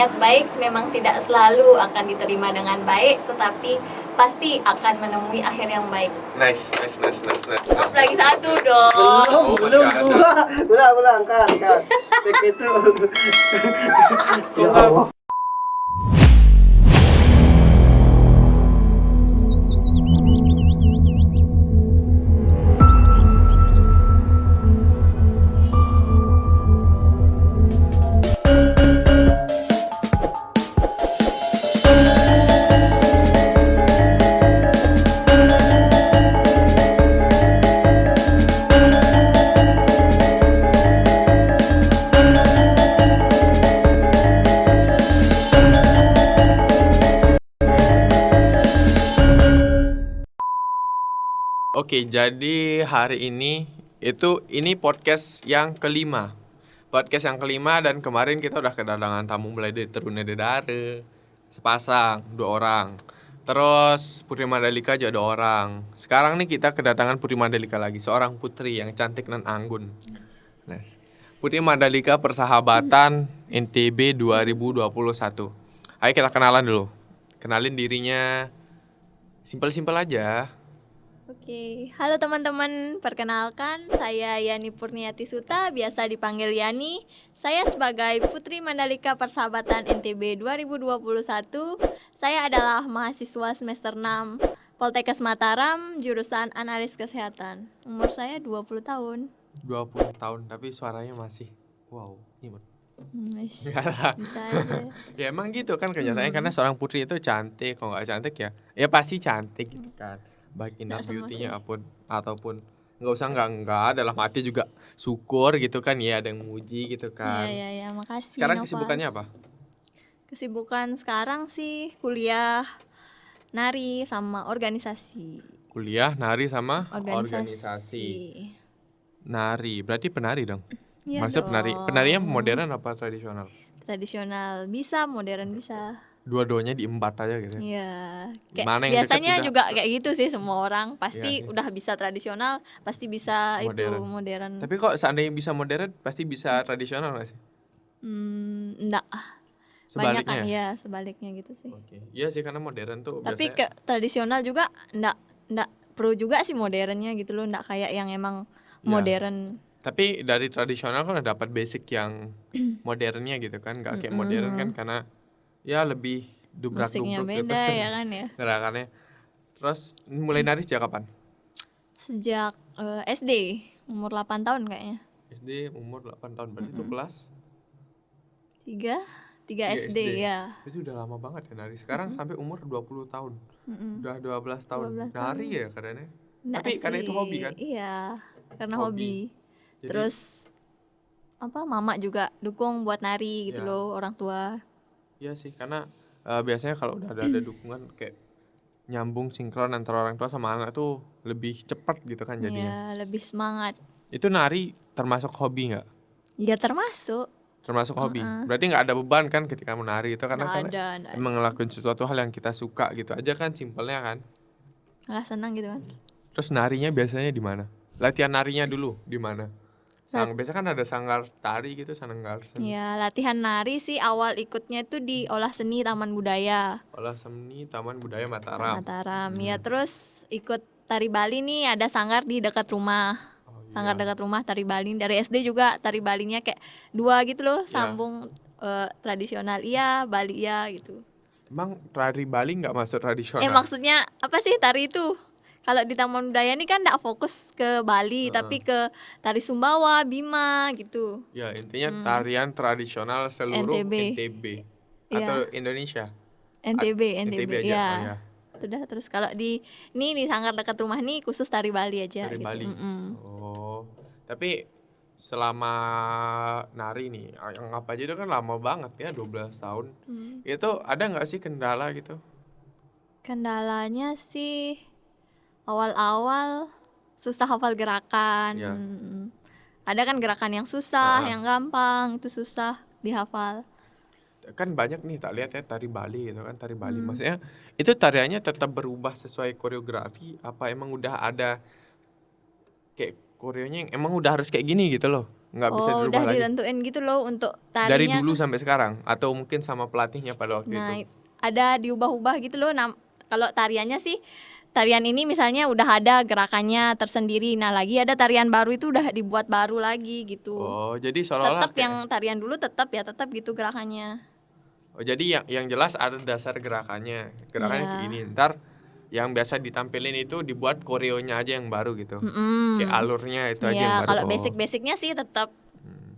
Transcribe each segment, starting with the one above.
berniat baik memang tidak selalu akan diterima dengan baik, tetapi pasti akan menemui akhir yang baik. Nice. Lagi satu dong. Belum dua. Ulang kan. Take itu. Ya Allah. Oke, jadi hari ini podcast yang kelima. Podcast yang kelima, dan kemarin kita udah kedatangan tamu mulai dari Teruna Dedare, sepasang, 2 orang. Terus Putri Mandalika juga 2 orang. Sekarang nih kita kedatangan Putri Mandalika lagi, seorang putri yang cantik dan anggun. Nice. Putri Mandalika Persahabatan NTB 2021. Ayo kita kenalan dulu. Kenalin dirinya, simpel-simpel aja. Oke, halo teman-teman, perkenalkan saya Yani Purniati Suta, biasa dipanggil Yani. Saya sebagai Putri Mandalika Persahabatan NTB 2021. Saya adalah mahasiswa semester 6 Poltekkes Mataram, jurusan Analis Kesehatan. Umur saya 20 tahun. 20 tahun, tapi suaranya masih wow, gimana? Bisa aja. Ya emang gitu kan kenyataannya, karena seorang putri itu cantik. Kalau nggak cantik ya pasti cantik gitu kan. Baik inner beauty-nya ataupun nggak dalam hati juga syukur gitu kan ya, ada yang muji gitu kan. Iya, makasih. Sekarang Nopal. kesibukannya apa? Kesibukan sekarang sih kuliah, nari sama organisasi. Kuliah, nari sama Organisasi. Nari, berarti penari dong. Iya Maksudnya dong. penarinya modern apa tradisional? Tradisional bisa, modern bisa. Dua-duanya diembat aja gitu. Iya. Kayak Mana yang biasanya deket juga kayak gitu sih, semua orang pasti Iya sih. udah bisa tradisional, pasti bisa Modern. itu modern. Tapi kok seandainya bisa modern, pasti bisa tradisional nggak sih? Enggak. Banyak kan Sebaliknya. ya, sebaliknya gitu sih. Oke. Iya sih, karena modern tuh Tapi biasanya. ke tradisional juga enggak perlu juga sih modernnya gitu loh, enggak kayak yang emang Iya. modern. Tapi dari tradisional kan udah dapat basic yang modernnya gitu kan, nggak kayak modern kan, karena ya lebih Musiknya dubrak-dubruk gitu beda ya kan ya. gerakannya. Terus mulai nari sejak kapan? Sejak SD, umur 8 tahun kayaknya. SD umur 8 tahun, berarti itu kelas 3 SD ya. Itu udah lama banget ya nari. Sekarang sampai umur 20 tahun. Udah 12 tahun 12 nari ya karenanya. Nggak Tapi karena sih. itu hobi kan? Iya, karena Hobi. hobi. Jadi- Terus mama juga dukung buat nari gitu Iya. loh, orang tua. Iya sih, karena biasanya kalau udah ada dukungan kayak nyambung sinkron antara orang tua sama anak tuh lebih cepat gitu kan jadinya. Iya, lebih semangat. Itu nari termasuk hobi nggak? Ya termasuk. Termasuk hobi. Berarti nggak ada beban kan ketika menari itu, karena Nggak ada. emang ngelakuin sesuatu hal yang kita suka gitu aja kan, simpelnya kan. Malah senang gitu kan. Terus narinya biasanya di mana? Latihan narinya dulu di mana? Biasa kan ada sanggar tari gitu, sanggar seni. Ya, latihan nari sih awal ikutnya itu di Olah Seni Taman Budaya Olah Seni Taman Budaya Mataram. Mataram. Ya, terus ikut tari Bali nih, ada sanggar di dekat rumah. Oh, iya. Sanggar dekat rumah tari Bali. Dari SD juga tari Balinya kayak 2 gitu loh, Iya. sambung tradisional iya, Bali iya gitu. Emang tari Bali nggak masuk tradisional? Maksudnya apa sih tari itu? Kalau di Taman Budaya ini kan nggak fokus ke Bali, tapi ke tari Sumbawa, Bima gitu. Ya, intinya tarian tradisional seluruh NTB. Iya. Atau Indonesia. NTB NTB aja. ya. Oh, ya. Sudah, terus kalau di sanggar dekat rumah nih khusus tari Bali aja Tari gitu. Bali. Oh. Tapi selama nari nih, yang apa aja itu kan lama banget ya, 12 tahun. Itu ada nggak sih kendala gitu? Kendalanya sih awal-awal susah hafal gerakan. Iya. Ada kan gerakan yang susah, yang gampang, itu susah dihafal. Kan banyak nih tak lihat ya tari Bali gitu kan, tari Bali. Maksudnya itu tariannya tetap berubah sesuai koreografi apa emang udah ada kayak koreonya yang emang udah harus kayak gini gitu loh? nggak bisa Oh, dirubah udah lagi. ditentuin gitu loh untuk Dari tarinya. dulu sampai sekarang atau mungkin sama pelatihnya pada waktu Nah, itu. ada diubah-ubah gitu loh. Kalau tariannya sih, tarian ini misalnya udah ada gerakannya tersendiri. Nah, lagi ada tarian baru itu udah dibuat baru lagi gitu. Oh, jadi seolah-olah Tetap yang tarian dulu tetap gitu gerakannya. oh, jadi yang jelas ada dasar gerakannya. Gerakannya kayak Iya. gini. Ntar yang biasa ditampilin itu dibuat koreonya aja yang baru gitu. Kayak Mm-mm. alurnya itu aja yang Iya, baru. kalau Oh. basic-basicnya sih tetap.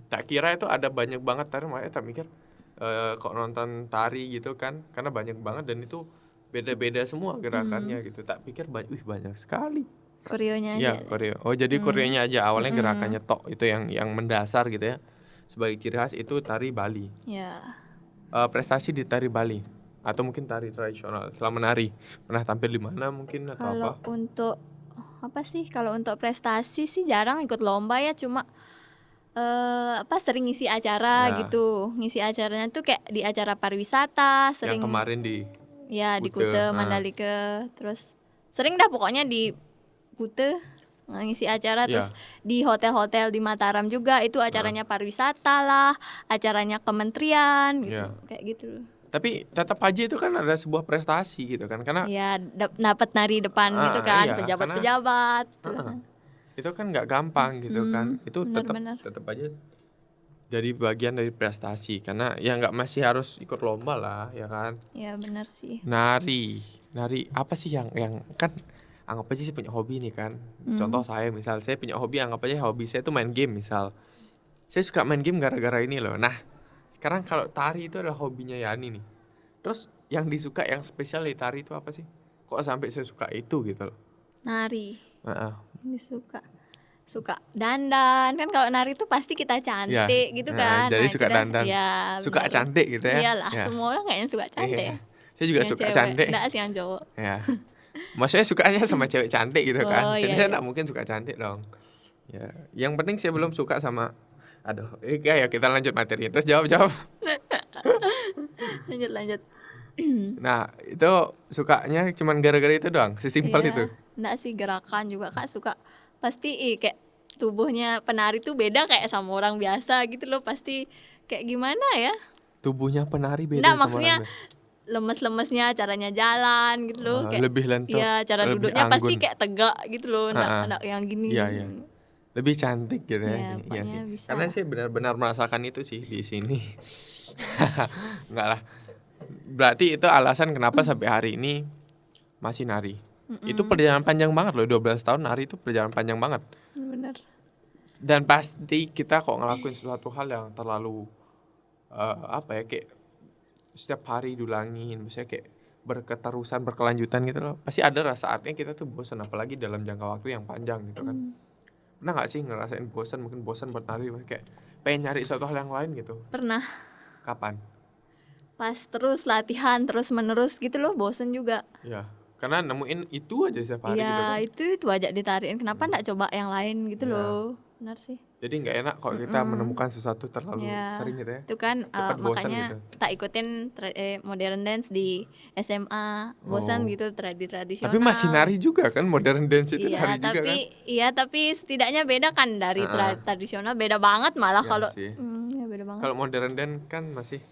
Tak kira itu ada banyak banget tari, makanya tak mikir kok nonton tari gitu kan, karena banyak banget dan itu beda-beda semua gerakannya gitu. Tak pikir banyak sekali. Koreonya Iya, aja. koreo. Oh, jadi koreonya aja awalnya gerakannya tok itu yang mendasar gitu ya. Sebagai ciri khas itu tari Bali. Ya. Prestasi di tari Bali atau mungkin tari tradisional selama menari pernah tampil di mana mungkin atau Kalau apa? untuk apa sih? Kalau untuk prestasi sih jarang ikut lomba ya, cuma sering ngisi acara Ya. gitu. Ngisi acaranya tuh kayak di acara pariwisata, Yang sering kemarin di ya di Kute, Kute, Mandalika, terus sering dah pokoknya di Kute ngisi acara, Ya. terus di hotel-hotel di Mataram juga itu acaranya pariwisata lah, acaranya kementerian gitu, Ya. kayak gitu. Tapi tetap aja itu kan ada sebuah prestasi gitu kan, karena Ya dapat nari depan gitu kan, iya, pejabat-pejabat. itu kan nggak gampang gitu kan. Itu Benar-benar. tetap aja jadi bagian dari prestasi karena ya nggak masih harus ikut lomba lah ya kan. Ya benar sih. Nari apa sih yang kan anggap aja sih punya hobi nih kan. Contoh saya misal saya punya hobi, anggap aja hobi saya tuh main game misal. Saya suka main game gara-gara ini loh. Nah, sekarang kalau tari itu adalah hobinya Yani nih. Terus yang disuka yang spesial di tari itu apa sih? Kok sampai saya suka itu gitu loh. Nari. Heeh. Ini suka dandan kan, kalau nari tuh pasti kita cantik gitu kan. Jadi Nah, suka kita- dandan. ya, Suka benar. cantik gitu ya. Iyalah, Ya. semua orang kayaknya suka cantik. Iya. Saya juga Yang suka cewek, cantik. nggak sih yang cowok. Ya. Maksudnya sukanya sama cewek cantik gitu kan. Oh, Saya iya, iya. nggak mungkin suka cantik dong. Ya, yang penting saya belum suka sama ya kita lanjut materi. Terus jawab. Lanjut. Nah, itu sukanya cuman gara-gara itu doang, sesimpel Iya. itu. Nggak sih, gerakan juga Kak suka. Pasti kayak tubuhnya penari tuh beda kayak sama orang biasa gitu loh, pasti kayak gimana ya? Tubuhnya penari beda Nggak, sama maksudnya orang lain. lemes-lemesnya, caranya jalan gitu loh, kayak Lebih lentok, iya, cara lebih duduknya pasti anggun. kayak tegak gitu loh, Ha-ha. nggak yang gini. Iya, iya. Lebih cantik gitu Iya, ya. Iya pokoknya sih. bisa Karena lah. saya benar-benar merasakan itu sih di sini. Enggak lah. Berarti itu alasan kenapa sampai hari ini masih nari. Itu perjalanan panjang banget loh, 12 tahun nari itu perjalanan panjang banget. Bener. Dan pasti kita kok ngelakuin sesuatu hal yang terlalu kayak setiap hari diulangin, misalnya kayak berketerusan, berkelanjutan gitu loh. Pasti ada saatnya kita tuh bosan, apalagi dalam jangka waktu yang panjang gitu kan. Pernah nggak sih ngerasain bosan, mungkin bosan buat nari, kayak pengen nyari suatu hal yang lain gitu? Pernah Kapan? pas terus latihan terus menerus gitu loh, bosen juga. Ya, karena nemuin itu aja setiap hari gitu Ya kan. itu aja ditariin, kenapa nggak coba yang lain gitu Iya. loh. Benar sih. Jadi nggak enak kalau kita menemukan sesuatu terlalu Ya, sering gitu ya. itu kan Cepat bosan makanya gitu. tak ikutin modern dance di SMA, bosan Oh. gitu tradisional. Tapi masih nari juga kan, modern dance itu Iya, nari juga kan. tapi setidaknya beda kan dari tradisional, beda banget malah Iya kalau sih. ya beda banget. Kalau modern dance kan masih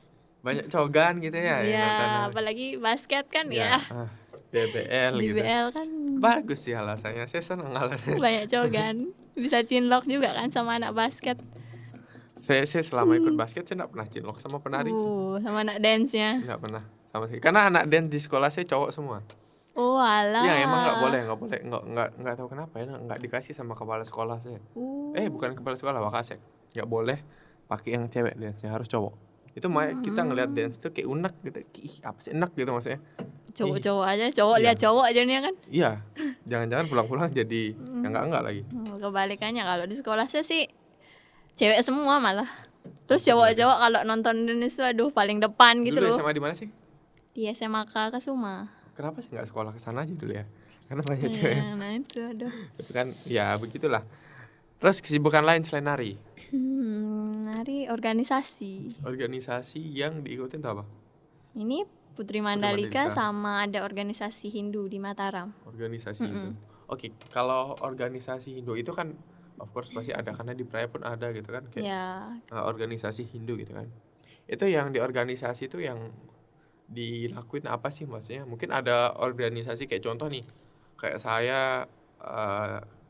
banyak cogan gitu ya. yang Iya, nonton. apalagi basket kan Ya, ya. DBL Di gitu. BL kan Bagus sih alasannya, saya senang alasannya. banyak cogan. Bisa cinlok juga kan sama anak basket. Saya selama ikut basket saya nggak pernah cinlok sama penari. Sama anak dance-nya. Nggak pernah sama sekali. Karena anak dance di sekolah saya cowok semua. Oh, alah. Ya emang nggak boleh, nggak tahu kenapa ya, nggak dikasih sama kepala sekolah saya. Bukan kepala sekolah, Wakasek. Nggak boleh pakai yang cewek dance, harus cowok. Itu makanya kita ngeliat dance tuh kayak unek gitu. Ih, apa sih enak gitu maksudnya? Cowok-cowok aja, cowok Iya. lihat cowok aja nih kan. Iya, jangan-jangan pulang-pulang jadi yang enggak lagi. Kebalikannya kalau di sekolah saya sih cewek semua malah. Terus cowok-cowok kalau nonton Indonesia aduh paling depan gitu Dulu loh. SMA di mana sih? Di SMK Kasuma. Kenapa sih nggak sekolah ke sana aja dulu ya? Karena banyak cewek. Ya, nah itu aduh. Itu kan ya begitulah. Terus kesibukan lain selain nari? Nari organisasi. Organisasi yang diikutin tuh apa? Ini Putri Mandalika Mandalika. sama ada organisasi Hindu di Mataram. Organisasi Hindu. Oke, kalau organisasi Hindu itu kan of course pasti ada, karena di Praya pun ada gitu kan, kayak Ya, organisasi Hindu gitu kan. Itu yang di organisasi itu yang dilakuin apa sih maksudnya? Mungkin ada organisasi kayak contoh nih, kayak saya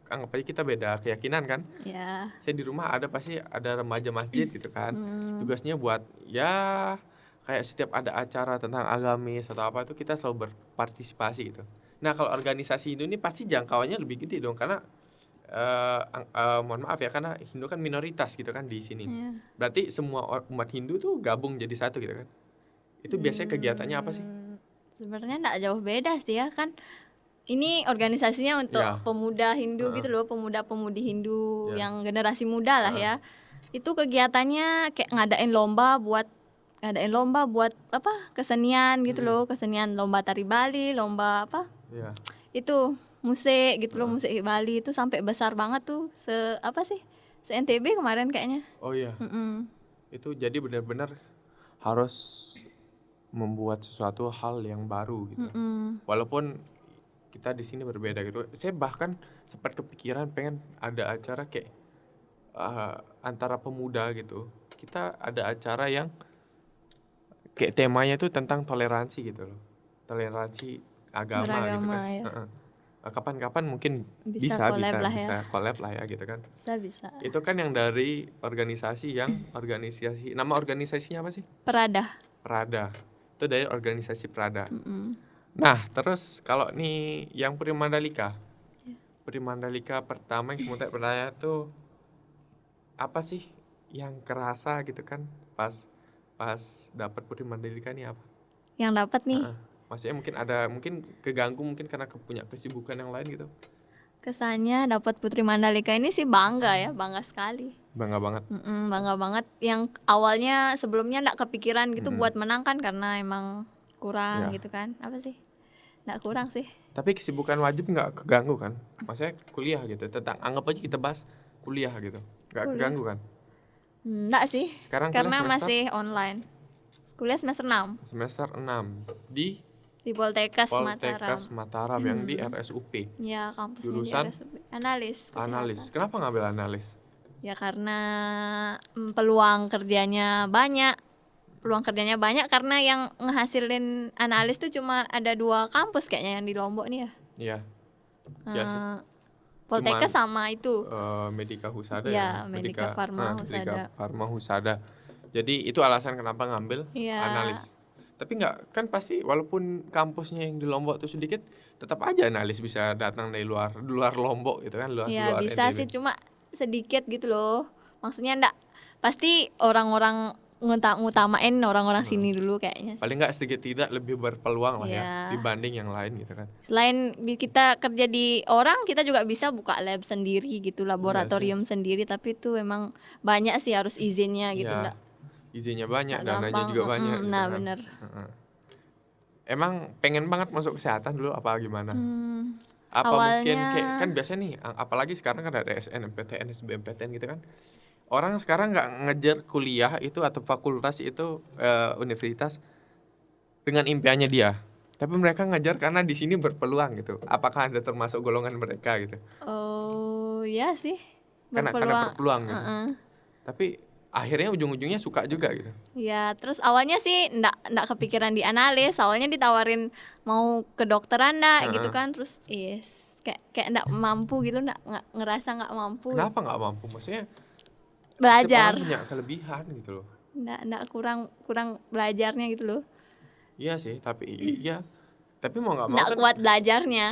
anggap aja kita beda keyakinan kan. ya. Saya di rumah ada pasti ada remaja masjid gitu kan. Tugasnya buat ya kayak setiap ada acara tentang agamis atau apa itu kita selalu berpartisipasi gitu. Nah, kalau organisasi Hindu ini pasti jangkauannya lebih gede dong, karena mohon maaf ya, karena Hindu kan minoritas gitu kan di sini. Ya. Berarti semua umat Hindu tuh gabung jadi satu gitu kan. Itu biasanya kegiatannya apa sih? Sebenarnya enggak jauh beda sih ya kan. Ini organisasinya untuk Ya. pemuda Hindu gitu loh, pemuda-pemudi Hindu Ya. yang generasi muda lah ya. Itu kegiatannya kayak ngadain lomba buat apa? Kesenian gitu loh, kesenian lomba tari Bali, lomba apa? Iya. Itu musik gitu loh, musik Bali itu sampai besar banget tuh. Apa sih? Se-NTB kemarin kayaknya. Oh iya. Mm-mm. Itu jadi benar-benar harus membuat sesuatu hal yang baru gitu. Mm-mm. Walaupun kita di sini berbeda gitu. Saya bahkan sempat kepikiran pengen ada acara kayak antara pemuda gitu. Kita ada acara yang kayak temanya tuh tentang toleransi gitu loh. Toleransi agama gitu Beragama, kan. ya. Kapan-kapan mungkin Bisa collab lah ya. bisa collab lah ya gitu kan. Bisa. Itu kan yang dari organisasi nama organisasinya apa sih? Perada. Prada. Itu dari organisasi Prada. Mm-mm. Nah, terus kalau nih yang Putri Mandalika. Putri Mandalika pertama yang semuanya pertanyaan tuh apa sih yang kerasa gitu kan pas dapat Putri Mandalika nih apa? Yang dapat nih Maksudnya mungkin keganggu mungkin karena punya kesibukan yang lain gitu. kesannya dapat Putri Mandalika ini sih bangga ya, bangga sekali. Bangga banget. Bangga banget. Yang awalnya sebelumnya nggak kepikiran gitu buat menang kan karena emang kurang Ya. gitu kan. Apa sih? Nggak kurang sih. Tapi kesibukan wajib nggak keganggu kan? Maksudnya kuliah gitu. Anggap aja kita bahas kuliah gitu. Nggak keganggu kan? Nggak sih. Sekarang kuliah Karena semester? masih online. Kuliah semester 6 Semester 6 di di Poltekkes Mataram. Poltekkes Mataram yang di RSUP. Ya, kampusnya Jurusan? di RSUP. Analis kesehatan. Analis. Kenapa ngambil analis? Ya karena peluang kerjanya banyak. Peluang kerjanya banyak karena yang ngehasilin analis tuh cuma ada 2 kampus kayaknya yang di Lombok nih ya. Iya. Iya sih. Poltekkes sama itu. Medika Husada Iya, ya. Medika Farma Husada. Medika Farma Husada. Jadi itu alasan kenapa ngambil Iya. analis. Tapi nggak, kan pasti walaupun kampusnya yang di Lombok tuh sedikit, tetap aja analis bisa datang dari luar Lombok gitu kan, luar Ya bisa NTB. sih cuma sedikit gitu loh. Maksudnya enggak pasti orang-orang ngutamain orang-orang sini dulu kayaknya sih. Paling nggak sedikit tidak lebih berpeluang lah ya Iya. dibanding yang lain gitu kan. Selain kita kerja di orang, kita juga bisa buka lab sendiri gitu, laboratorium sendiri, tapi itu emang banyak sih harus izinnya gitu, Iya. enggak. Izinnya banyak, Nggak dananya gampang. juga banyak gitu Nah, kan. bener. Emang pengen banget masuk kesehatan dulu apa gimana? Apa mungkin Awalnya- kayak kan biasa nih, apalagi sekarang kan ada SNMPTN, SBMPTN gitu kan. Orang sekarang nggak ngejar kuliah itu atau fakultas itu universitas dengan impiannya dia. Tapi mereka ngejar karena di sini berpeluang gitu. Apakah Anda termasuk golongan mereka gitu? Oh, ya sih. Karena berpeluang gitu. Tapi akhirnya ujung-ujungnya suka juga gitu. Ya, terus awalnya sih ndak kepikiran di analis, awalnya ditawarin mau ke dokteran ndak gitu kan, terus kayak ndak mampu gitu, ndak ngerasa nggak mampu. Kenapa nggak mampu? Maksudnya Belajar. setiap orang punya kelebihan gitu loh. Ndak kurang belajarnya gitu loh. Iya sih, tapi iya. Tapi mau nggak mau Ndak kan kuat belajarnya.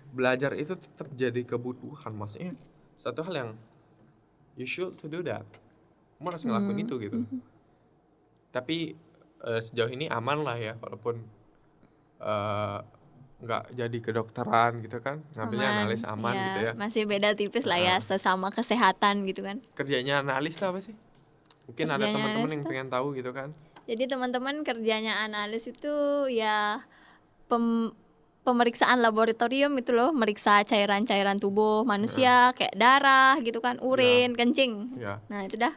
belajar itu tetap jadi kebutuhan. Maksudnya satu hal yang you should to do that. Kamu harus ngelakuin itu gitu. Tapi sejauh ini aman lah ya, walaupun nggak jadi kedokteran gitu kan, ngambilnya analis aman Ya, gitu ya. masih beda tipis lah ya, sesama kesehatan gitu kan. Kerjanya analis tuh apa sih? Mungkin ada Kerjanya teman-teman analis yang tuh- pengen tahu gitu kan. Jadi teman-teman kerjanya analis itu ya pemeriksaan laboratorium itu loh, meriksa cairan-cairan tubuh manusia kayak darah gitu kan, urin, kencing. Ya. Nah, itu dah.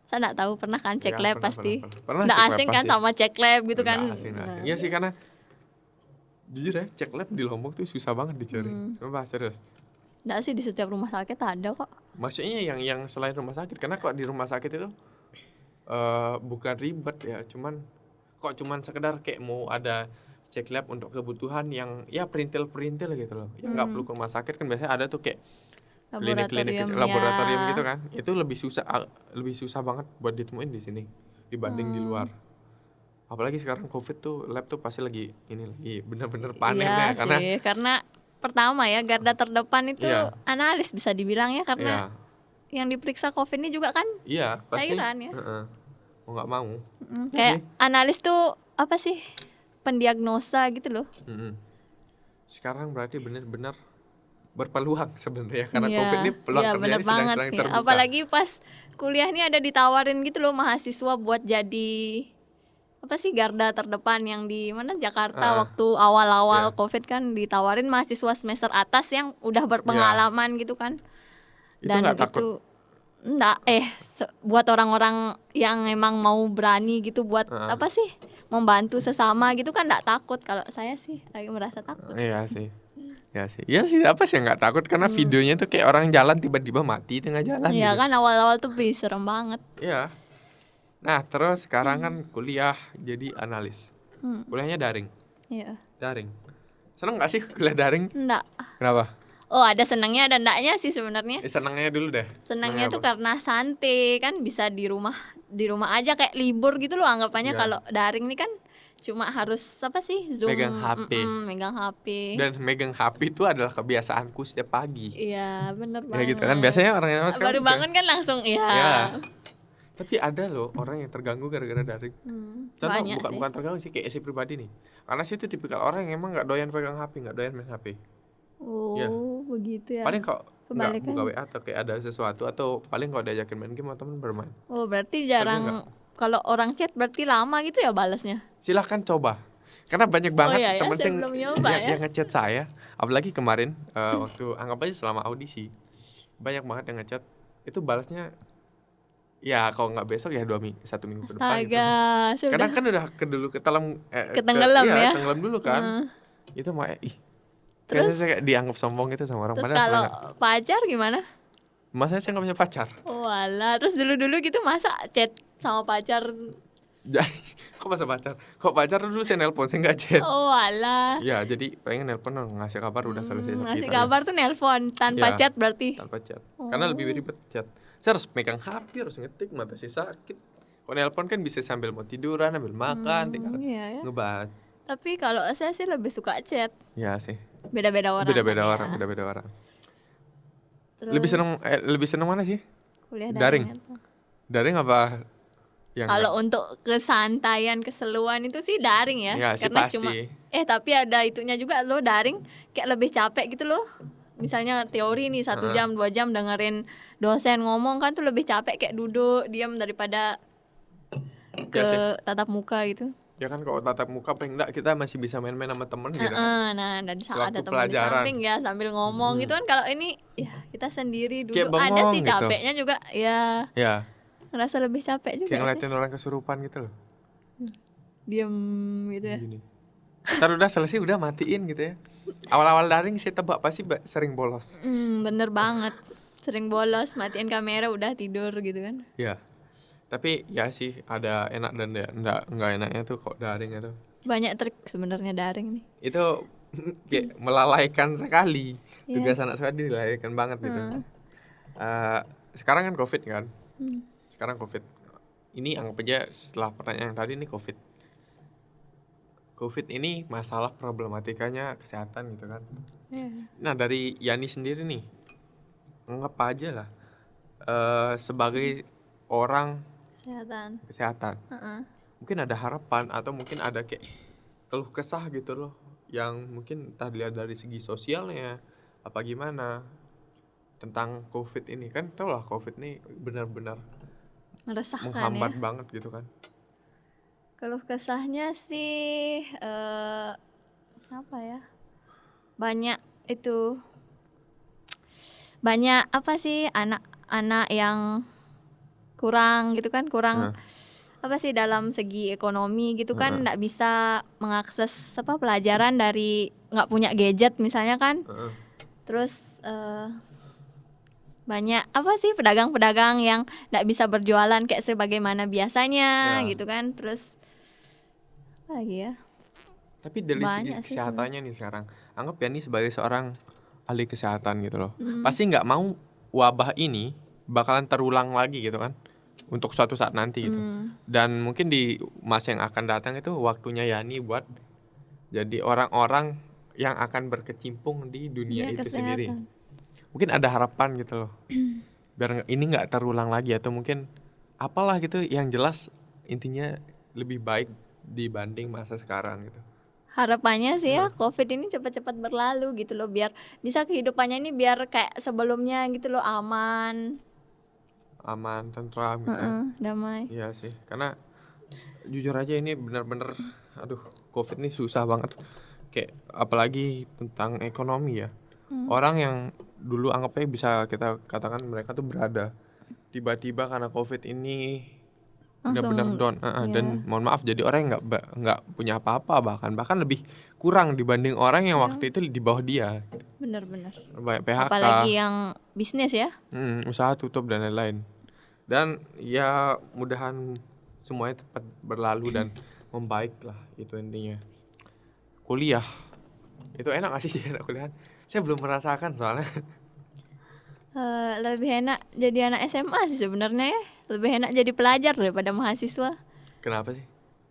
Saya enggak tahu, pernah kan cek Ya, lab pernah, pasti. pernah. Nggak Cek lab asing kan pasti. sama cek lab gitu kan. Nggak asing. Iya sih, karena jujur ya cek lab di Lombok tuh susah banget dicari. Sumpah serius. Nggak sih, di setiap rumah sakit ada kok. Maksudnya yang selain rumah sakit, karena kok di rumah sakit itu bukan ribet ya, cuman sekedar kayak mau ada cek lab untuk kebutuhan yang ya perintil gitu loh. Yang nggak perlu ke rumah sakit kan biasanya ada tuh kayak klinik-klinik kecil, laboratorium gitu kan. Itu lebih susah banget buat ditemuin di sini dibanding di luar. Apalagi sekarang Covid tuh lab tuh pasti lagi bener-bener panen Iya ya, karena sih, karena pertama ya garda terdepan itu Iya. analis bisa dibilang ya, karena yang diperiksa COVID ini juga kan iya pasti cairan ya. mau nggak mau. Iya Kayak sih. analis tuh apa sih, pendiagnosa gitu loh. Sekarang berarti benar-benar berpeluang sebenarnya karena Iya, Covid ini peluang iya, kerja bener ini sedang banget ya. terbuka. Apalagi pas kuliah ini ada ditawarin gitu loh mahasiswa buat jadi apa sih, garda terdepan yang di mana, Jakarta, waktu awal-awal Iya. COVID kan ditawarin mahasiswa semester atas yang udah berpengalaman gitu kan. Itu Dan nggak takut? itu enggak, buat orang-orang yang emang mau berani gitu buat apa sih, membantu sesama gitu kan enggak takut. Kalau saya sih agak merasa takut. Iya sih. Iya sih, apa sih nggak takut karena videonya tuh kayak orang jalan tiba-tiba mati tengah jalan Iya gitu. kan, awal-awal tuh serem banget. Iya. Nah, terus sekarang kan kuliah jadi analis. Kuliahnya daring. Iya. Daring. Seneng nggak sih kuliah daring? Enggak. Kenapa? Oh, ada senangnya ada enggaknya sih sebenarnya. Senangnya dulu deh. Senangnya tuh apa? karena santai kan, bisa di rumah aja kayak libur gitu loh anggapannya. Iya. Kalau daring nih kan cuma harus apa sih, Zoom, Megang HP. megang HP. Dan megang HP itu adalah kebiasaanku setiap pagi. Iya, bener Ya banget. gitu kan, biasanya orang yang sekarang Baru gitu. bangun kan langsung Ya. ya. Tapi ada loh orang yang terganggu gara-gara daring. Contoh Banyak sih. bukan terganggu sih, kayak si pribadi nih. Karena sih itu tipikal orang yang emang nggak doyan pegang HP, nggak doyan main HP. Oh, Iya. begitu ya. Paling kok nggak Kebalikan. buka WA atau kayak ada sesuatu, atau paling kalau diajakin main game sama temen bermain. Oh, berarti Soalnya jarang. Kalau orang chat berarti lama gitu ya balasnya. Silahkan coba. Karena banyak banget iya ya, temen saya belum nyoba ya. yang ngechat saya. Apalagi kemarin waktu anggap aja selama audisi, banyak banget yang ngechat. Itu balasnya ya kalau nggak besok ya 1 minggu ke depan gitu. Astaga, Karena sudah kan udah Ketenggelam ya. tenggelam dulu kan. Itu mah kayaknya Terus? saya kayak dianggap sombong gitu sama orang. Terus Padahal kalau sebenarnya pacar gimana? masa saya nggak punya pacar. Oh alah, terus dulu-dulu gitu masa chat sama pacar? Jadi kok masa pacar? Kok pacar dulu saya nelpon, saya nggak chat. Oh alah. Ya jadi pengen nelpon ngasih kabar udah selesai. Ngasih kita. kabar tuh nelpon tanpa Iya. chat berarti. Tanpa chat. Karena lebih ribet chat. Saya harus megang HP, harus ngetik, mata saya sakit. Kalau nelpon kan bisa sambil mau tiduran, sambil makan, tinggal Iya ya. ngebat. Tapi kalau saya sih lebih suka chat. Ya sih. Beda-beda orang. Beda-beda kan ya. orang, beda-beda orang. Terus Lebih seneng mana sih? kuliah daring. itu. Daring apa yang Kalau untuk kesantaian, keseluan itu sih daring ya. Ya, sih Karena pasti. cuma tapi ada itunya juga loh, daring kayak lebih capek gitu loh. Misalnya teori nih 1 jam 2 jam dengerin dosen ngomong kan tuh lebih capek, kayak duduk diam daripada ke Ya sih. tatap muka gitu. Ya kan kalau tatap muka paling enggak kita masih bisa main-main sama temen gitu. Nah, dan saat ada Sewaktu teman di pelajaran. samping ya sambil ngomong gitu kan. Kalau ini ya kita sendiri dulu, Kayak ada bengong sih gitu. capeknya juga ya, Ya, ngerasa lebih capek juga kayak sih. ngeliatin orang kesurupan gitu loh. Diem gitu ya. Gini. Ntar udah selesai udah matiin gitu ya. Awal-awal daring saya tebak pasti sering bolos. Bener banget. Sering bolos, matiin kamera udah tidur gitu kan. Ya. Tapi ya sih ada enak dan enggak enaknya tuh kok daring itu. Banyak trik sebenarnya daring nih. Itu kayak melalaikan sekali. Yes. Tugas anak saya dilalaikan banget gitu. Sekarang kan Covid kan. Sekarang Covid. Ini anggap aja setelah pertanyaan yang tadi ini Covid. Covid ini masalah problematikanya kesehatan gitu kan. Nah dari Yani sendiri nih, anggap aja lah sebagai orang kesehatan. Mungkin ada harapan atau mungkin ada kayak keluh kesah gitu loh, yang mungkin entah dilihat dari segi sosialnya apa gimana tentang Covid ini. Kan tau lah Covid ini benar-benar Meresahkan menghambat ya. banget gitu kan. Keluh kesahnya sih apa ya? Banyak apa sih, anak-anak yang kurang gitu kan, kurang apa sih dalam segi ekonomi gitu kan, nggak bisa mengakses pelajaran dari nggak punya gadget misalnya kan. Terus banyak apa sih pedagang-pedagang yang nggak bisa berjualan kayak sebagaimana biasanya Ya. gitu kan. Terus apa lagi ya? Tapi dari segi Banyak sih kesehatannya nih sekarang, anggap ya nih sebagai seorang ahli kesehatan gitu loh. Hmm. Pasti nggak mau wabah ini bakalan terulang lagi gitu kan untuk suatu saat nanti gitu. Dan mungkin di masa yang akan datang itu waktunya Yani buat jadi orang-orang yang akan berkecimpung di dunia Dunia itu sendiri. kesehatan. Mungkin ada harapan gitu loh. Biar ini nggak terulang lagi atau mungkin apalah gitu yang jelas intinya lebih baik dibanding masa sekarang gitu. Harapannya sih ya COVID ini cepat-cepat berlalu gitu loh, biar bisa kehidupannya ini biar kayak sebelumnya gitu loh, aman, Aman, tentram gitu ya. damai. Iya sih, karena jujur aja ini bener-bener aduh, COVID ini susah banget. Kayak apalagi tentang ekonomi ya. Orang yang dulu anggapnya bisa kita katakan mereka tuh berada, tiba-tiba karena COVID ini benar-benar Langsung down. ya, Dan mohon maaf jadi orang yang nggak punya apa-apa, bahkan lebih kurang dibanding orang yang waktu itu di bawah dia. bener-bener. Banyak PHK, Apalagi yang bisnis ya. usaha tutup dan lain-lain. Dan ya mudahan semuanya cepat berlalu dan membaik lah, itu intinya. Kuliah itu enak gak sih anak kuliah? Saya belum merasakan soalnya. Lebih enak jadi anak SMA sih sebenarnya ya. Lebih enak jadi pelajar daripada mahasiswa. Kenapa sih?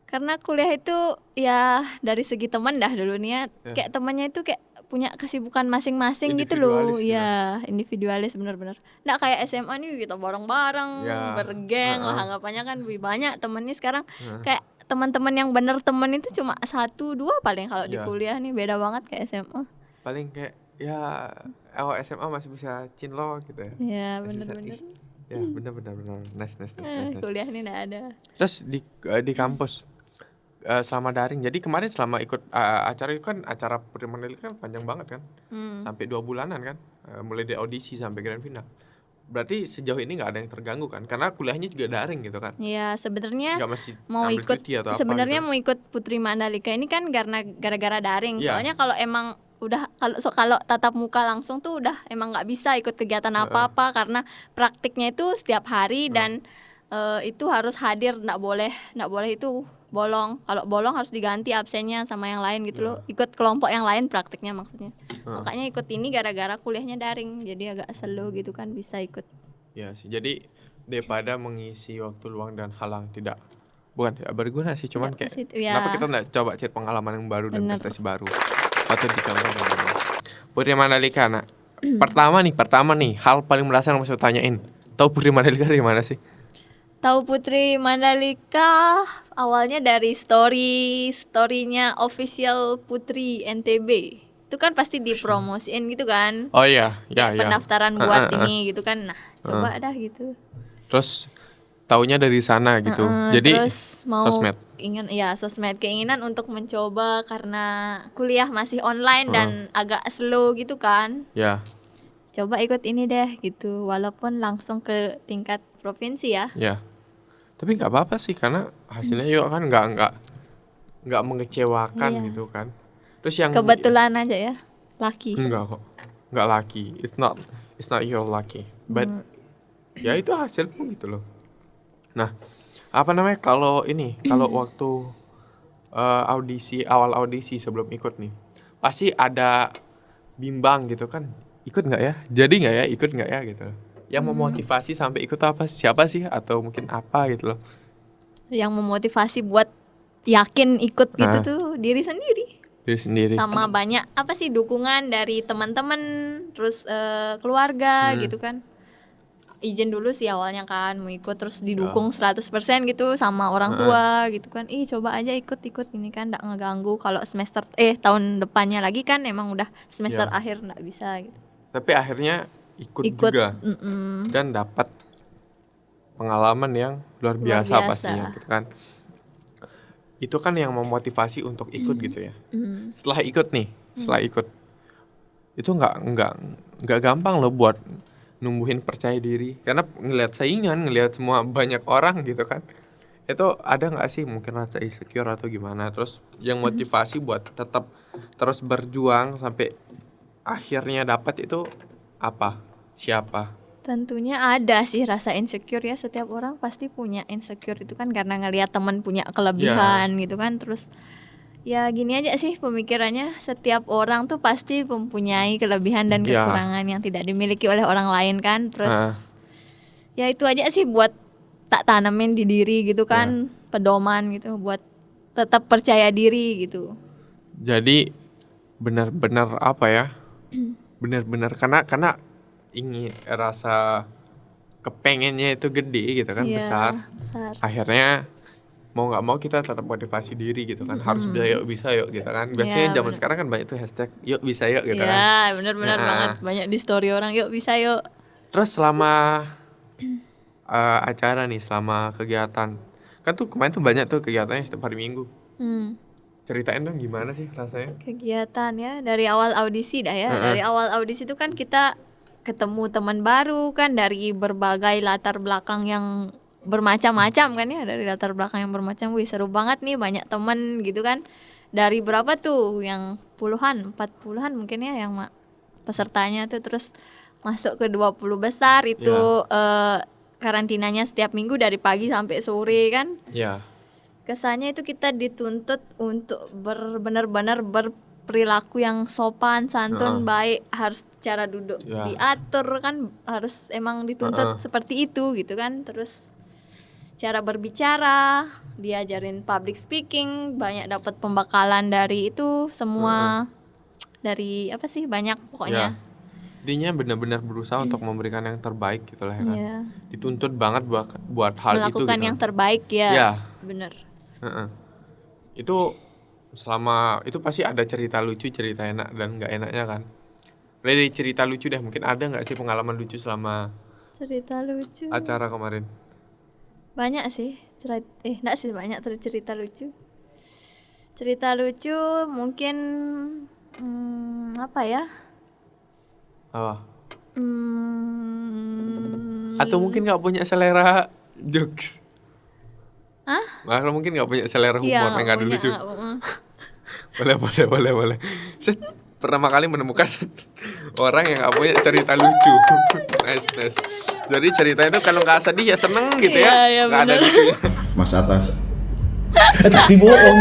Karena kuliah itu ya dari segi teman dah dulu nih ya. Ya. Kayak temannya itu kayak punya kesibukan masing-masing gitu loh. Individualis gitu. Ya, individualis benar-benar. Nggak kayak SMA nih kita bareng-bareng, Ya, bergeng lah, heeh. anggapannya kan lebih banyak temennya sekarang. Kayak teman-teman yang bener temen itu cuma 1-2 paling kalau di Ya. kuliah nih, beda banget kayak SMA. Paling kayak ya SMA masih bisa cinlok gitu ya. Ya, Masih bisa, bener-bener. ya bener. Nice. Kuliah nih nggak ada. Terus di kampus selama daring. Jadi kemarin selama ikut acara itu kan acara Putri Mandalika kan panjang banget kan. Sampai 2 bulanan kan. Mulai dari audisi sampai grand final. Berarti sejauh ini nggak ada yang terganggu kan? Karena kuliahnya juga daring gitu kan. Ya, sebenarnya Nggak mesti mau ambil ikut cuti atau apa sebenarnya gitu. mau ikut Putri Mandalika ini kan karena gara-gara daring. Iya. Soalnya kalau emang udah kalau tatap muka langsung tuh udah emang nggak bisa ikut kegiatan apa-apa karena praktiknya itu setiap hari dan itu harus hadir, nggak boleh itu bolong. Kalau bolong harus diganti absennya sama yang lain gitu loh. Ikut kelompok yang lain praktiknya maksudnya. Makanya ikut ini gara-gara kuliahnya daring. Jadi agak slow gitu kan bisa ikut. Ya sih. Jadi daripada mengisi waktu luang dan halang tidak berguna sih, cuman Tidak kayak positif, ya. kenapa kita nggak coba cari pengalaman yang baru dan Bener. prestasi baru. Patut dicontoh teman-teman. Putri Mandalika nak. Pertama nih hal paling mendasar yang mau saya tanyain. Tahu Putri Mandalika dari mana sih? Tahu Putri Mandalika awalnya dari storynya official Putri NTB. Itu kan pasti dipromosiin gitu kan. Oh iya, ya. Pendaftaran buat ini gitu kan. Nah, coba dah gitu. Terus taunya dari sana gitu. Jadi Terus mau sosmed. sosmed, keinginan untuk mencoba karena kuliah masih online dan agak slow gitu kan. Ya, Coba ikut ini deh gitu, walaupun langsung ke tingkat provinsi ya. ya. Tapi nggak apa-apa sih karena hasilnya juga kan nggak mengecewakan Iya. gitu kan. Terus yang Kebetulan aja ya, laki. enggak kok. Enggak lucky. It's not your lucky. But ya itu hasilmu gitu loh. Nah, apa namanya kalau waktu awal audisi sebelum ikut nih. Pasti ada bimbang gitu kan. Ikut nggak ya? Jadi nggak ya? Ikut nggak ya gitu. Yang memotivasi sampai ikut apa? Siapa sih atau mungkin apa gitu loh. Yang memotivasi buat yakin ikut gitu Nah. tuh diri sendiri. Diri sendiri. Sama banyak apa sih dukungan dari teman-teman, terus keluarga gitu kan. Izin dulu sih awalnya kan mau ikut, terus didukung 100% gitu sama orang tua gitu kan. Coba aja ikut ini kan nggak ngeganggu kalau semester tahun depannya lagi kan emang udah semester Ya. akhir nggak bisa gitu. Tapi akhirnya ikut juga dan dapat pengalaman yang luar Luar biasa biasa. pastinya gitu kan. Itu kan yang memotivasi untuk ikut gitu ya. Setelah ikut itu nggak gampang loh buat numbuhin percaya diri karena ngelihat saingan, ngelihat semua banyak orang gitu kan. Itu ada nggak sih mungkin rasa insecure atau gimana? Terus yang motivasi buat tetap terus berjuang sampai akhirnya dapat itu apa? Siapa? Tentunya ada sih rasa insecure ya, setiap orang pasti punya insecure itu kan karena ngelihat teman punya kelebihan gitu kan. Terus ya gini aja sih pemikirannya, setiap orang tuh pasti mempunyai kelebihan dan Ya. kekurangan yang tidak dimiliki oleh orang lain kan. Terus Ah. ya itu aja sih buat tak tanamin di diri gitu kan, pedoman gitu buat tetap percaya diri gitu. Jadi benar-benar apa ya? Benar-benar karena ini rasa kepengennya itu gede gitu kan, Iya, besar. besar. Akhirnya mau nggak mau kita tetap motivasi diri gitu kan, harus udah yuk bisa yuk gitu kan. Biasanya Iya, zaman bener. sekarang kan banyak tuh hashtag yuk bisa yuk gitu kan. Iya, benar-benar Nah, banget, banyak di story orang, yuk bisa yuk. terus selama acara nih, selama kegiatan kan tuh kemarin tuh banyak tuh kegiatannya setiap hari Minggu. Hmm. Ceritain dong gimana sih rasanya? Kegiatan ya dari awal audisi dah ya. Dari awal audisi itu kan kita ketemu teman baru kan dari berbagai latar belakang yang bermacam-macam kan ya, dari latar belakang yang bermacam. Wih, seru banget nih, banyak teman gitu kan. Dari berapa tuh yang puluhan, 40-an mungkin ya yang pesertanya tuh, terus masuk ke 20 besar itu karantinanya setiap minggu dari pagi sampai sore kan. Ya, Kesannya itu kita dituntut untuk benar-benar berperilaku yang sopan, santun, baik, harus cara duduk Ya. diatur kan, harus emang dituntut seperti itu gitu kan. Terus cara berbicara, diajarin public speaking, banyak dapat pembekalan dari itu semua. Dari apa sih, banyak ya. pokoknya. Dinya benar-benar berusaha untuk memberikan yang terbaik gitu lah ya kan. Iya. Dituntut banget buat hal itu Melakukan gitu. yang terbaik ya. Ya. Bener. Heeh. Itu selama itu pasti ada cerita lucu, cerita enak dan nggak enaknya kan. Dari cerita lucu deh, mungkin ada nggak sih pengalaman lucu selama Cerita lucu. acara kemarin? Banyak sih enggak sih, banyak cerita lucu. Cerita lucu mungkin apa ya? Apa? Atau Atau mungkin nggak punya selera jokes? Hah? Atau mungkin nggak punya selera humor Iya, yang nggak ada punya, lucu? nggak, Boleh. Saya pertama kali menemukan orang yang nggak punya cerita lucu. Nice. Jadi cerita itu kalau nggak sedih ya seneng gitu Iya, ya, iya, nggak ada bener. lucunya. Mas Atta. Tapi bohong.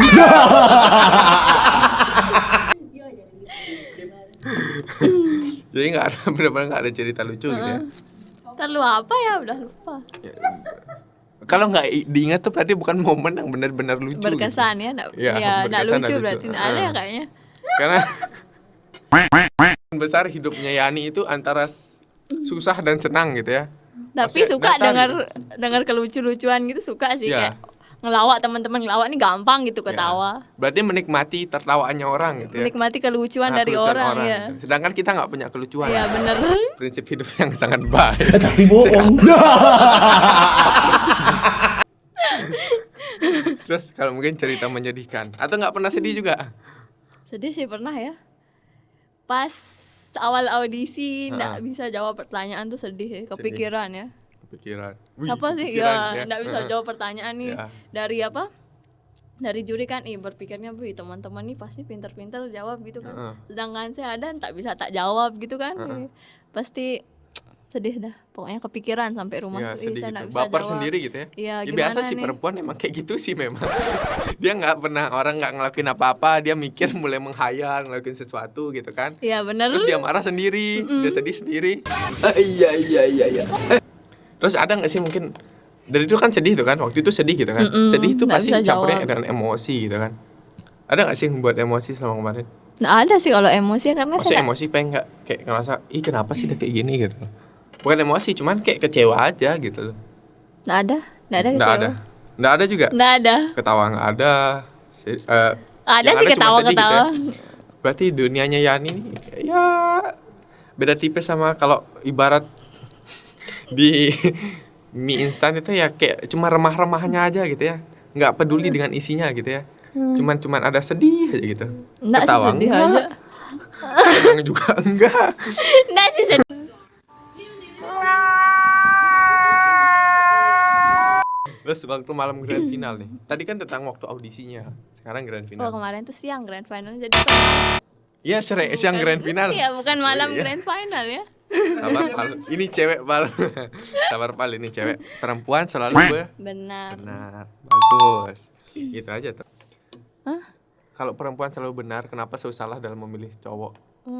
Jadi nggak ada benar-benar nggak ada cerita lucu gitu ya. Terlalu apa ya, udah lupa. Kalau nggak diingat tuh berarti bukan momen yang benar-benar lucu. Berkesan gitu. ya, enggak Iya, enggak berkesan, lucu nggak berarti lucu. nggak ada ya kayaknya. Karena besar hidupnya Yani itu antara susah dan senang gitu ya. Tapi Maksudnya suka datar dengar kelucu-lucuan gitu, suka sih, Iya. kayak ngelawak, teman-teman ngelawak nih gampang gitu Ya. ketawa. Berarti menikmati tertawaannya orang gitu ya. Menikmati kelucuan dari Kelucuan orang ya. gitu. Sedangkan kita nggak punya kelucuan. Iya, bener. Prinsip hidup yang sangat baik. Tapi bohong. Terus kalau mungkin cerita menyedihkan atau nggak pernah sedih juga? Sedih sih pernah ya. Pas awal audisi nggak bisa jawab pertanyaan tuh sedih ya, kepikiran ya. Kepikiran. Apa sih ya, nggak bisa jawab pertanyaan nih. Ya. Dari apa? Dari juri kan berpikirnya, "Wih, teman-teman nih pasti pinter-pinter jawab gitu kan." Sedangkan saya ada tak bisa tak jawab gitu kan. Pasti sedih dah. Pokoknya kepikiran sampai rumah. Ya, Ih, sedih saya gitu. nggak bisa Baper jawab. sendiri gitu ya. Iya, Ya, gimana biasa sih nih? perempuan emang kayak gitu sih memang. Dia nggak pernah orang nggak ngelakuin apa-apa, dia mikir mulai menghayal ngelakuin sesuatu gitu kan. Iya, bener. Terus dia marah sendiri, dia sedih sendiri. Iya. Terus ada nggak sih mungkin dari itu kan sedih tuh kan, waktu itu sedih gitu kan. Sedih itu nggak pasti bisa campurnya jawab. dengan emosi gitu kan. Ada nggak sih yang buat emosi selama kemarin? Nggak ada sih kalau emosi, karena Maksudnya saya emosi pengen nggak kayak ngerasa, ih kenapa sih dia kayak gini gitu. Bukan emosi, cuman kayak kecewa aja gitu loh. nggak ada Nggak kecewa. ada. Nggak ada juga. Nggak ada. Ketawa nggak ada. Ada Yang sih cuma sedih ketawa-ketawa. gitu ya. Berarti dunianya Yani nih ya beda tipis sama kalau ibarat di mie instan itu ya kayak cuma remah-remahnya aja gitu ya. Nggak peduli dengan isinya gitu ya. Cuman ada sedih aja gitu. Nggak sih, Ketawa sedih enggak. aja. Kadang juga enggak. Nggak sih sedih. Terus waktu malam grand final nih. Tadi kan tentang waktu audisinya. Sekarang grand Oh, final. kemarin tuh siang grand final, jadi Iya, siang grand final. Iya, bukan malam Iya. grand final ya. Sabar Pal. Ini cewek Pal. Sabar Pal, ini cewek. Perempuan selalu Benar. benar. Bagus. Gitu aja tuh. Hah? Kalau perempuan selalu benar, kenapa selalu salah dalam memilih cowok?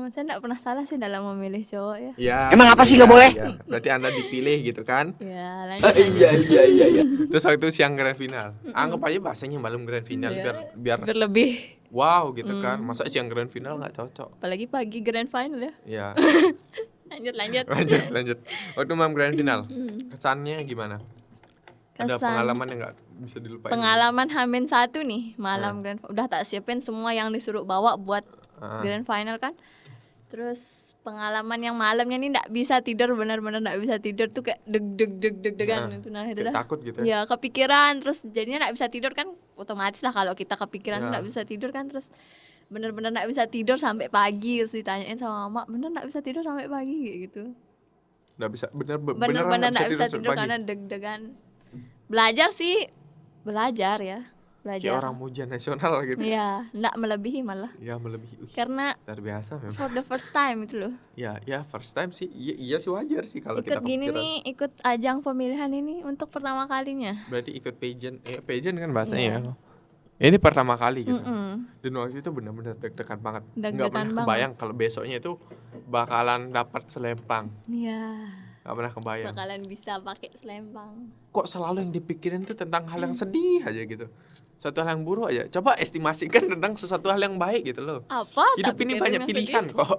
Saya enggak pernah salah sih dalam memilih cowok ya. Ya. Emang apa sih nggak boleh? Ya. Berarti Anda dipilih gitu kan? Ya, lanjut. Iya. Terus waktu itu siang grand final. Anggap aja bahasanya malam grand final Iya. biar Berlebih. wow gitu kan. Masa siang grand final nggak cocok? Apalagi pagi grand final ya. Ya. Lanjut. lanjut. Waktu malam grand final, kesannya gimana? Ada Kesan- pengalaman yang nggak bisa dilupain? Pengalaman Hamin 1 nih malam grand udah tak siapin semua yang disuruh bawa buat grand final kan. Terus pengalaman yang malamnya nih nggak bisa tidur, benar-benar nggak bisa tidur tuh kayak deg-degan itu nah itu Kayak dah. takut gitu ya? Ya kepikiran terus jadinya nggak bisa tidur kan, otomatis lah kalau kita kepikiran tuh Ya. nggak bisa tidur kan, terus benar-benar nggak bisa tidur sampai pagi, terus ditanyain sama mama bener nggak bisa tidur sampai pagi kayak gitu. Nggak bisa beneran Bener-bener nggak nggak bisa sampai tidur pagi? karena deg-degan. Belajar ya, Kayak belajar. orang ujian nasional gitu. Iya, nggak melebihi malah. Ya melebihi. Karena Luar biasa memang. for the first time itu loh. Ya first time sih. Iya sih wajar sih kalau kita Ikut gini kepikiran. nih, ikut ajang pemilihan ini untuk pertama kalinya. Berarti ikut pageant kan bahasanya ya. Ini pertama kali gitu. Mm-mm. Dan waktu itu benar-benar deg-degan banget. Deg-degan Nggak pernah banget. kebayang kalau besoknya itu bakalan dapat selempang. Iya, Nggak pernah kebayang. bakalan bisa pakai selempang. Kok selalu yang dipikirin tuh tentang hal yang sedih aja gitu. Suatu hal yang buruk aja. Coba estimasikan tentang sesuatu hal yang baik gitu loh. Apa? Hidup Tak ini pikirin banyak yang pilihan sedih. kok.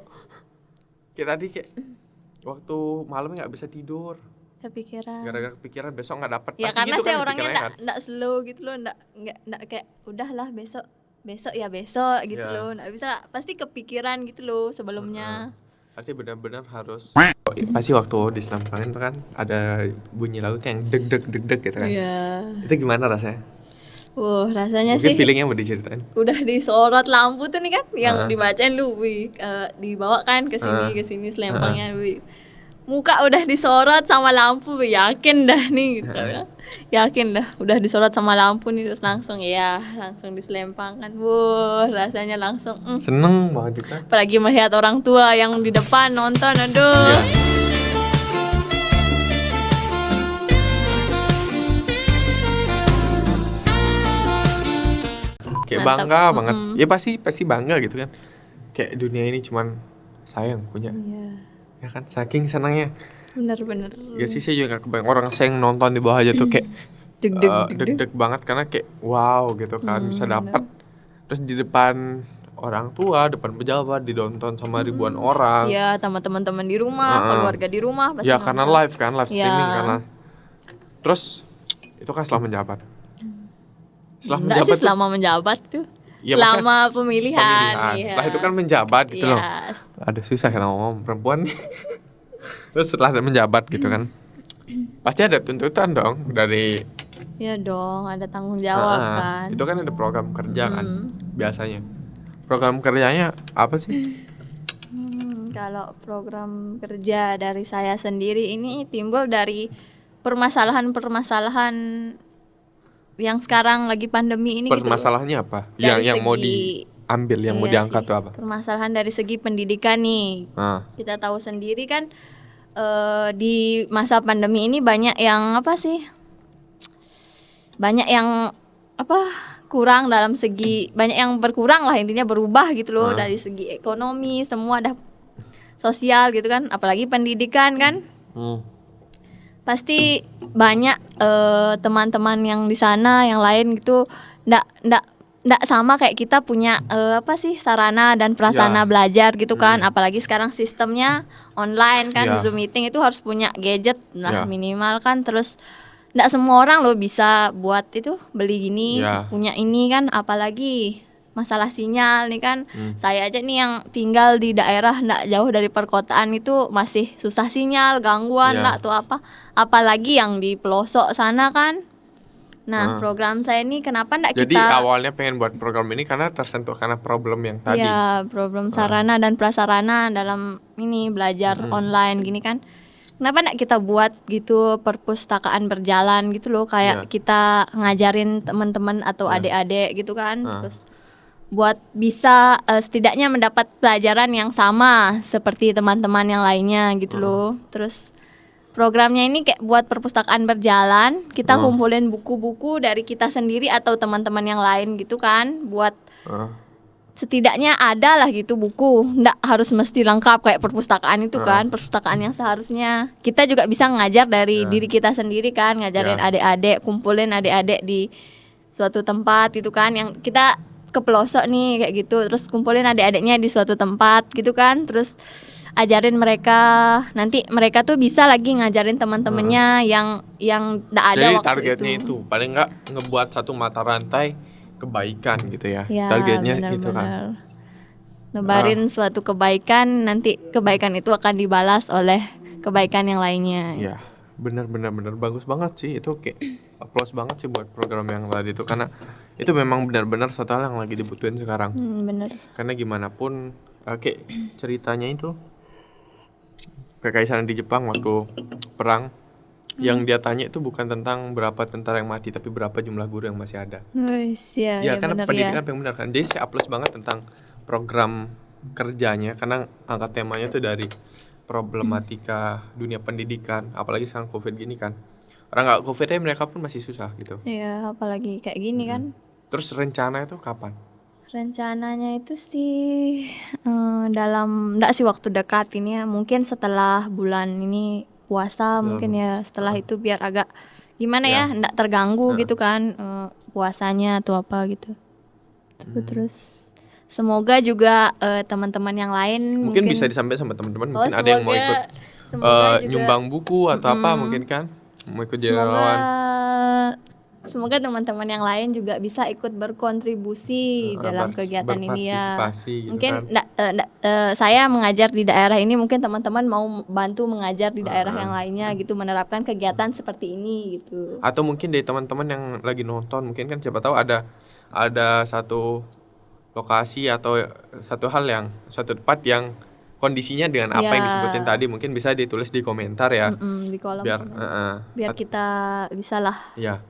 Kayak tadi kayak waktu malam nggak bisa tidur Kepikiran. gara-gara kepikiran besok nggak dapat. Ya Pasti karena gitu saya kan orangnya pikirannya kan. nggak slow gitu loh, nggak kayak udahlah besok ya besok gitu Ya. loh, nggak bisa, pasti kepikiran gitu loh sebelumnya. Berarti benar-benar harus pasti waktu di selempangin tuh kan ada bunyi lagu kayak yang deg-deg gitu kan. Iya. Itu gimana rasanya? Rasanya Mungkin sih feelingnya mau diceritain. udah disorot lampu tuh nih kan, yang Ah. dibacain lu, dibawa kan ke sini selempangnya, muka udah disorot sama lampu, yakin dah nih gitu. Yakin dah udah disorot sama lampu nih, terus langsung diselempangkan. Rasanya langsung Seneng banget kita. apalagi melihat orang tua yang di depan nonton, aduh. Iya. Kayak Mantap. bangga banget. Ya pasti bangga gitu kan. Kayak dunia ini cuman saya yang punya. Iya, Ya kan saking senangnya. bener-bener Ya sih saya juga gak kebayang orang saya yang nonton di bawah aja tuh kayak deg-deg banget karena kayak wow gitu kan bisa dapat. Terus di depan orang tua, depan pejabat ditonton sama ribuan orang. ya sama teman-teman di rumah, keluarga di rumah pasti Ya karena nonton. live kan, live streaming Ya. karena. Terus itu kan setelah menjabat. Setelah Enggak sih tuh- selama menjabat tuh. Ya, selama pemilihan. Iya. Setelah itu kan menjabat gitu loh. Yes. Ada susah kan ngomong perempuan nih. Terus setelah menjabat gitu kan. Pasti ada tuntutan dong dari Ya dong, ada tanggung jawab kan. itu kan ada program kerja kan biasanya. Program kerjanya apa sih? Kalau program kerja dari saya sendiri ini timbul dari permasalahan-permasalahan yang sekarang lagi pandemi ini gitu loh. Permasalahannya apa? Dari Yang mau segi- diambil, yang mau Iya diangkat sih, tuh apa? permasalahan dari segi pendidikan nih. Ah, Kita tahu sendiri kan di masa pandemi ini banyak yang apa sih? Banyak yang apa? Kurang dalam segi, banyak yang berkurang lah, intinya berubah gitu loh dari segi ekonomi, semua ada sosial gitu kan, apalagi pendidikan kan. Pasti banyak teman-teman yang di sana yang lain gitu ndak sama kayak kita punya apa sih sarana dan prasarana Ya. belajar gitu kan, apalagi sekarang sistemnya online kan, Ya. Zoom meeting itu harus punya gadget Ya. lah minimal kan, terus ndak semua orang loh bisa buat itu, beli gini Ya. punya ini kan, apalagi masalah sinyal nih kan. Saya aja nih yang tinggal di daerah ndak jauh dari perkotaan itu masih susah sinyal, gangguan Ya. lah atau apa, apalagi yang di pelosok sana kan. Nah, program saya ini kenapa ndak jadi kita awalnya pengen buat program ini karena tersentuh karena problem yang tadi. ya problem sarana dan prasarana dalam ini belajar online gini kan. Kenapa ndak kita buat gitu perpustakaan berjalan gitu loh, kayak Ya. kita ngajarin teman-teman atau adik-adik gitu kan. Terus buat bisa setidaknya mendapat pelajaran yang sama seperti teman-teman yang lainnya gitu loh. Terus programnya ini kayak buat perpustakaan berjalan, kita kumpulin buku-buku dari kita sendiri atau teman-teman yang lain gitu kan, buat setidaknya ada lah gitu buku, nggak harus mesti lengkap kayak perpustakaan itu kan, perpustakaan yang seharusnya kita juga bisa ngajar dari diri kita sendiri kan, ngajarin adik-adik, kumpulin adik-adik di suatu tempat gitu kan, yang kita ke pelosok nih kayak gitu, terus kumpulin adik-adiknya di suatu tempat gitu kan, terus ajarin mereka, nanti mereka tuh bisa lagi ngajarin teman-temannya yang nggak ada Jadi waktu targetnya itu paling nggak ngebuat satu mata rantai kebaikan gitu ya, Ya, targetnya benar, gitu kan. benar. Nebarin suatu kebaikan, nanti kebaikan itu akan dibalas oleh kebaikan yang lainnya. Ya benar bagus banget sih itu, kayak applause banget sih buat program yang tadi itu, karena itu memang benar-benar suatu hal yang lagi dibutuhin sekarang. Bener. Karena gimana pun kayak ceritanya itu kekaisaran di Jepang waktu perang, yang dia tanya itu bukan tentang berapa tentara yang mati, tapi berapa jumlah guru yang masih ada. Ya, Ya karena bener pendidikan ya. yang benar kan. Jadi saya applause banget tentang program kerjanya, karena angkat temanya tuh dari problematika dunia pendidikan, apalagi sekarang COVID gini kan. Orang nggak COVID aja mereka pun masih susah gitu. Ya, apalagi kayak gini kan. Terus rencana itu kapan? Rencananya itu sih enggak sih waktu dekat ini ya, mungkin setelah bulan ini puasa mungkin ya, setelah itu biar agak gimana ya, enggak terganggu gitu kan puasanya atau apa gitu. Terus semoga juga teman-teman yang lain Mungkin bisa disampaikan sama teman-teman, mungkin ada yang mau ikut semoga juga nyumbang buku atau apa mungkin kan, mau ikut jadi semoga relawan. semoga teman-teman yang lain juga bisa ikut berkontribusi dalam kegiatan ini ya. berpartisipasi gitu Mungkin kan. saya mengajar di daerah ini, mungkin teman-teman mau bantu mengajar di daerah yang lainnya gitu, menerapkan kegiatan seperti ini gitu. Atau mungkin dari teman-teman yang lagi nonton, mungkin kan siapa tahu ada satu lokasi atau satu tempat yang kondisinya dengan apa yang Ya. disebutin tadi, mungkin bisa ditulis di komentar ya. Di kolom Biar komentar. Biar kita bisa lah ya.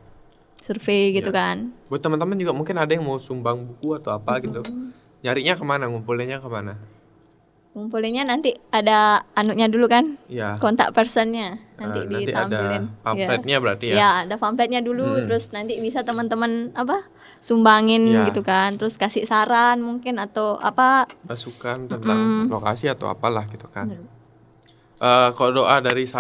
survei gitu kan. Buat teman-teman juga mungkin ada yang mau sumbang buku atau apa gitu. Nyarinya kemana? Ngumpulinnya kemana? Ngumpulinnya nanti ada anunya dulu kan, Ya. kontak personnya nanti Nanti ditampilin. ada pamfletnya berarti ya. Ya, ada pamfletnya dulu, terus nanti bisa teman-teman sumbangin Ya. gitu kan, terus kasih saran mungkin atau apa. Masukan tentang lokasi atau apalah gitu kan. Kalau doa dari saya